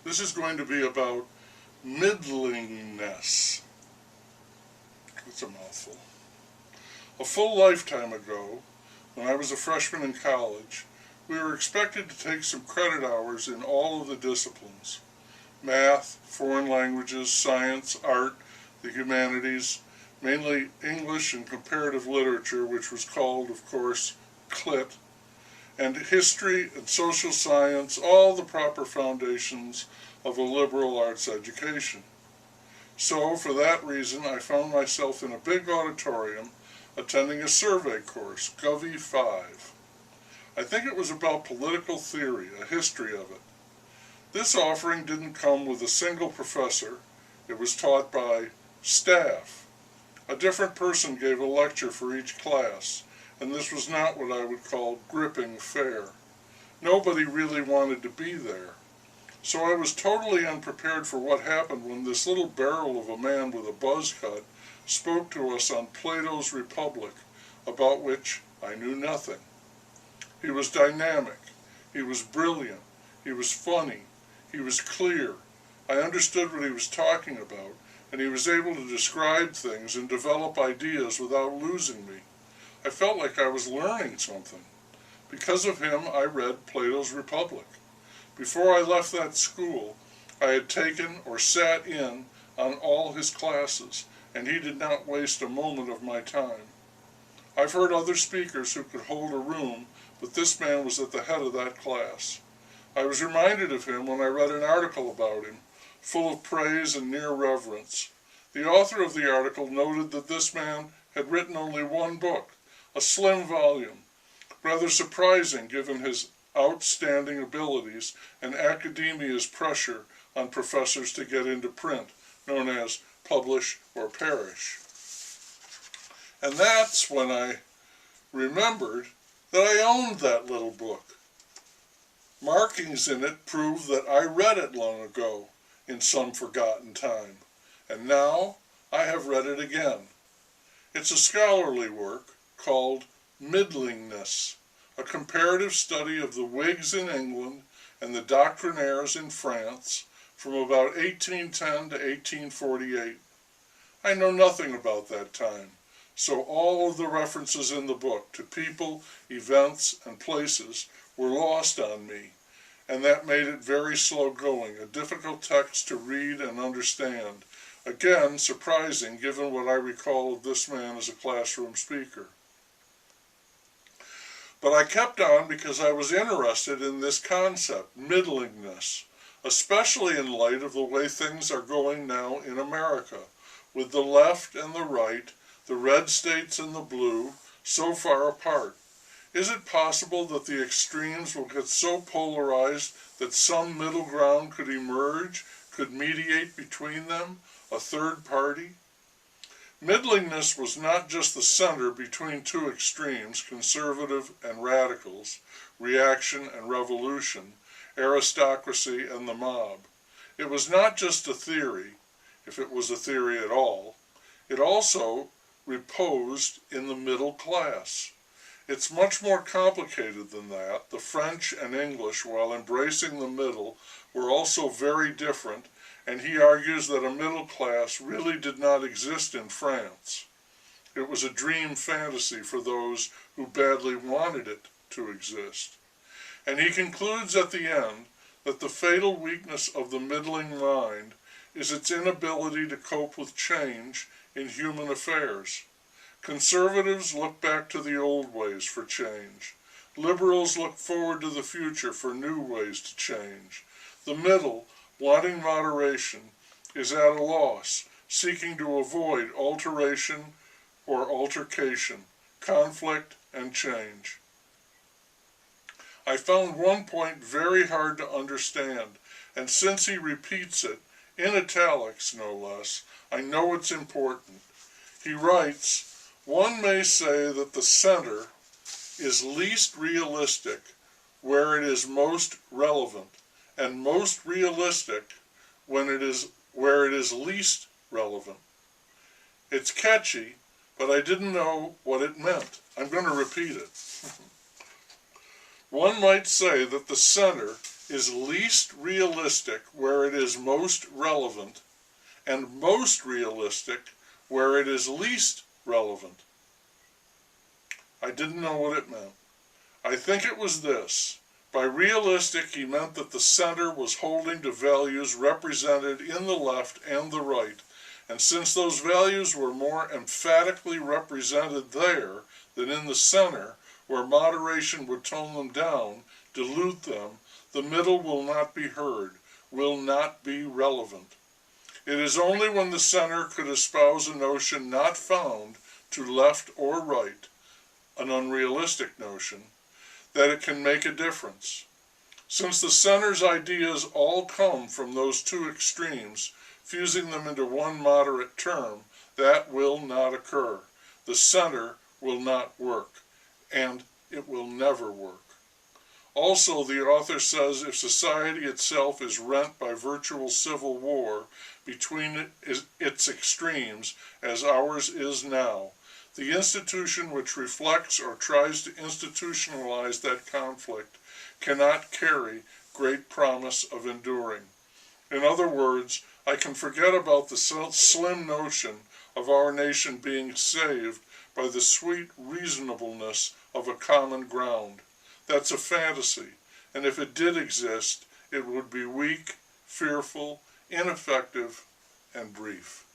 This is going to be about middlingness. It's a mouthful. A full lifetime ago, when I was a freshman in college, we were expected to take some credit hours in all of the disciplines: math, foreign languages, science, art, the humanities, mainly English and comparative literature, which was called, of course, CLIT, and history and social science, all the proper foundations of a liberal arts education. So, for that reason, I found myself in a big auditorium attending a survey course, Govy 5. I think it was about political theory, a history of it. This offering didn't come with a single professor. It was taught by staff. A different person gave a lecture for each class, and this was not what I would call gripping fare. Nobody really wanted to be there. So I was totally unprepared for what happened when this little barrel of a man with a buzz cut spoke to us on Plato's Republic, about which I knew nothing. He was dynamic. He was brilliant. He was funny. He was clear. I understood what he was talking about, and he was able to describe things and develop ideas without losing me. I felt like I was learning something. Because of him, I read Plato's Republic. Before I left that school, I had taken or sat in on all his classes, and he did not waste a moment of my time. I've heard other speakers who could hold a room, but this man was at the head of that class. I was reminded of him when I read an article about him, full of praise and near reverence. The author of the article noted that this man had written only one book, a slim volume, rather surprising given his outstanding abilities and academia's pressure on professors to get into print, known as publish or perish. And that's when I remembered that I owned that little book. Markings in it prove that I read it long ago in some forgotten time, and now I have read it again. It's a scholarly work called Middlingness, a comparative study of the Whigs in England and the doctrinaires in France from about 1810 to 1848. I know nothing about that time, so all of the references in the book to people, events, and places were lost on me, and that made it very slow going, a difficult text to read and understand. Again, surprising given what I recall of this man as a classroom speaker. But I kept on because I was interested in this concept, middlingness, especially in light of the way things are going now in America, with the left and the right, the red states and the blue, so far apart. Is it possible that the extremes will get so polarized that some middle ground could emerge, could mediate between them, a third party? Middlingness was not just the center between two extremes, conservative and radicals, reaction and revolution, aristocracy and the mob. It was not just a theory, if it was a theory at all. It also reposed in the middle class. It's much more complicated than that. The French and English, while embracing the middle, were also very different, and he argues that a middle class really did not exist in France. It was a dream fantasy for those who badly wanted it to exist. And he concludes at the end that the fatal weakness of the middling mind is its inability to cope with change in human affairs. Conservatives look back to the old ways for change. Liberals look forward to the future for new ways to change. The middle, wanting moderation, is at a loss, seeking to avoid alteration or altercation, conflict and change. I found one point very hard to understand, and since he repeats it, in italics no less, I know it's important. He writes, "One may say that the center is least realistic where it is most relevant, and most realistic where it is least relevant." It's catchy, but I didn't know what it meant. I'm going to repeat it. One might say that the center is least realistic where it is most relevant, and most realistic where it is least relevant. I didn't know what it meant. I think it was this. By realistic, he meant that the center was holding to values represented in the left and the right, and since those values were more emphatically represented there than in the center, where moderation would tone them down, dilute them, the middle will not be heard, will not be relevant. It is only when the center could espouse a notion not found to left or right, an unrealistic notion, that it can make a difference. Since the center's ideas all come from those two extremes, fusing them into one moderate term, that will not occur. The center will not work, and it will never work. Also, the author says if society itself is rent by virtual civil war between its extremes, as ours is now, the institution which reflects or tries to institutionalize that conflict cannot carry great promise of enduring. In other words, I can forget about the slim notion of our nation being saved by the sweet reasonableness of a common ground. That's a fantasy, and if it did exist, it would be weak, fearful, ineffective, and brief.